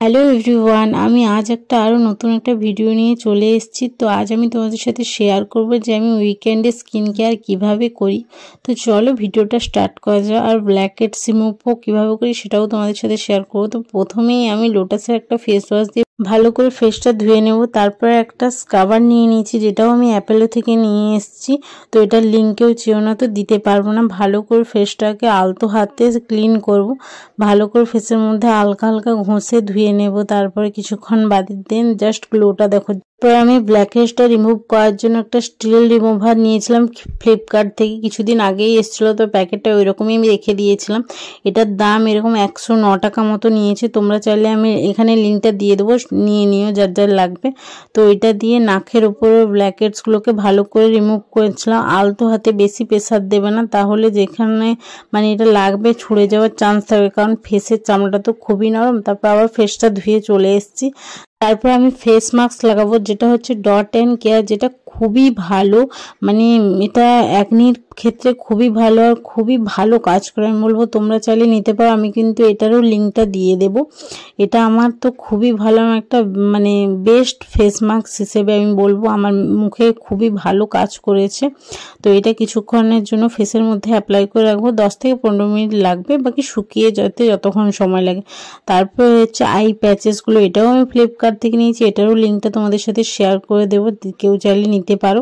Hello everyone, আমি আজ আরও নতুন একটা ভিডিও নিয়ে চলে এসেছি। তো আজ আমি তোমাদের সাথে শেয়ার করব যে আমি উইকেন্ডে স্কিন কেয়ার কীভাবে করি। তো চলো ভিডিওটা স্টার্ট করা যাক। আর ব্ল্যাকহেডস রিমুভও কীভাবে করি সেটাও তোমাদের সাথে শেয়ার করবো। তো প্রথমেই আমি লোটাসের একটা ফেস ওয়াশ দিয়ে ভালো করে ফেসটা ধুয়ে নেব। তারপরে একটা স্ক্রাবার নিয়ে নিয়েছি, যেটাও আমি অ্যাপেলো থেকে নিয়ে এসেছি। তো এটার লিঙ্কেও চেও না, তো দিতে পারবো না। ভালো করে ফেসটাকে আলতো হাতে ক্লিন করব। ভালো করে ফেসের মধ্যে হালকা হালকা ঘষে ধুয়ে নেব। তারপরে কিছুক্ষণ বাদে দেন জাস্ট গ্লোটা দেখো। তারপরে আমি ব্ল্যাকহেডসটা রিমুভ করার জন্য একটা স্টিল রিমুভার নিয়েছিলাম ফ্লিপকার্ট থেকে, কিছুদিন আগেই এসেছিলো। তো প্যাকেটটা ওই রকমই আমি রেখে দিয়েছিলাম। এটার দাম এরকম 109 টাকা মতো নিয়েছে। তোমরা চাইলে আমি এখানে লিঙ্কটা দিয়ে দেবো, নিয়ে নিও যার যার লাগবে। তো এটা দিয়ে নাকের উপরে ব্ল্যাকহেডসগুলোকে ভালো করে রিমুভ করেছিলাম। আলতো হাতে, বেশি প্রেসার দেবে না, তাহলে যেখানে এটা লাগবে ছুঁড়ে যাওয়ার চান্স থাকবে, কারণ ফেসের চামড়াটা তো খুবই নরম। তারপর আবার ফেসটা ধুয়ে চলে এসেছি। তারপর আমি ফেস মাস্ক লাগাবো, যেটা হচ্ছে ডট অ্যান্ড কেয়ার, যেটা খুবই ভালো। এটা অ্যাকনির ক্ষেত্রে খুবই ভালো আর খুবই ভালো কাজ করে। আমি বলবো তোমরা চাইলে নিতে পারো। আমি কিন্তু এটারও লিঙ্কটা দিয়ে দেব। এটা আমার তো খুবই ভালো, একটা বেস্ট ফেস মাস্ক হিসেবে আমি বলবো, আমার মুখে খুবই ভালো কাজ করেছে। তো এটা কিছুক্ষণের জন্য ফেসের মধ্যে অ্যাপ্লাই করে রাখবো, 10 থেকে 15 মিনিট লাগবে, বাকি শুকিয়ে যেতে যতক্ষণ সময় লাগে। তারপর হচ্ছে আই প্যাচেসগুলো, এটাও আমি ফ্লিপকার্ট থেকে নিয়েছি। এটারও লিঙ্কটা তোমাদের সাথে শেয়ার করে দেবো, কেউ চাইলে নিতে পারো।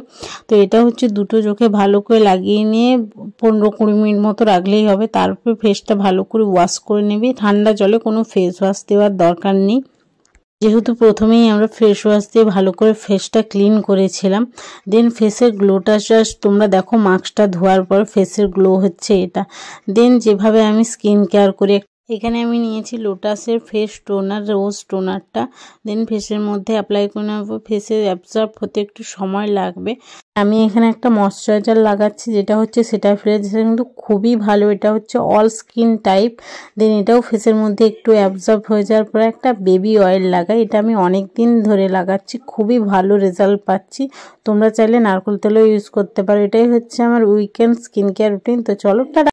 তো এটা হচ্ছে দুটো চোখে ভালো করে লাগিয়ে নিয়ে 15-20 মিনিট মতো রাখলেই হবে। তারপর ফেসটা ভালো করে ওয়াশ করে নেবে ঠান্ডা জলে, কোনো ফেস ওয়াশ দেওয়ার দরকার নেই, যেহেতু প্রথমেই আমরা ফেস ওয়াশ দিয়ে ভালো করে ফেসটা ক্লিন করেছিলাম। দেন ফেসের গ্লোটা জাস্ট তোমরা দেখো, মাস্কটা ধোয়ার পর ফেসের গ্লো হচ্ছে এটা। দেন যেভাবে আমি স্কিন কেয়ার করি, এখানে আমি নিয়েছি লোটাসের ফেস টোনার, রোজ টোনারটা। দেন ফেসের মধ্যে অ্যাপ্লাই করে নেবো। ফেসে অ্যাবজর্ব হতে একটু সময় লাগবে। আমি এখানে একটা ময়শ্চারাইজার লাগাচ্ছি, যেটা হচ্ছে সেটাফিল, যেটা কিন্তু খুবই ভালো। এটা হচ্ছে অল স্কিন টাইপ। দেন এটাও ফেসের মধ্যে একটু অ্যাবজর্ব হয়ে যাওয়ার পরে একটা বেবি অয়েল লাগাই। এটা আমি অনেক দিন ধরে লাগাচ্ছি, খুবই ভালো রেজাল্ট পাচ্ছি। তোমরা চাইলে নারকেল তেলও ইউজ করতে পারো। এটাই হচ্ছে আমার উইকেন্ড স্কিন কেয়ার রুটিন। তো চলো টাটা।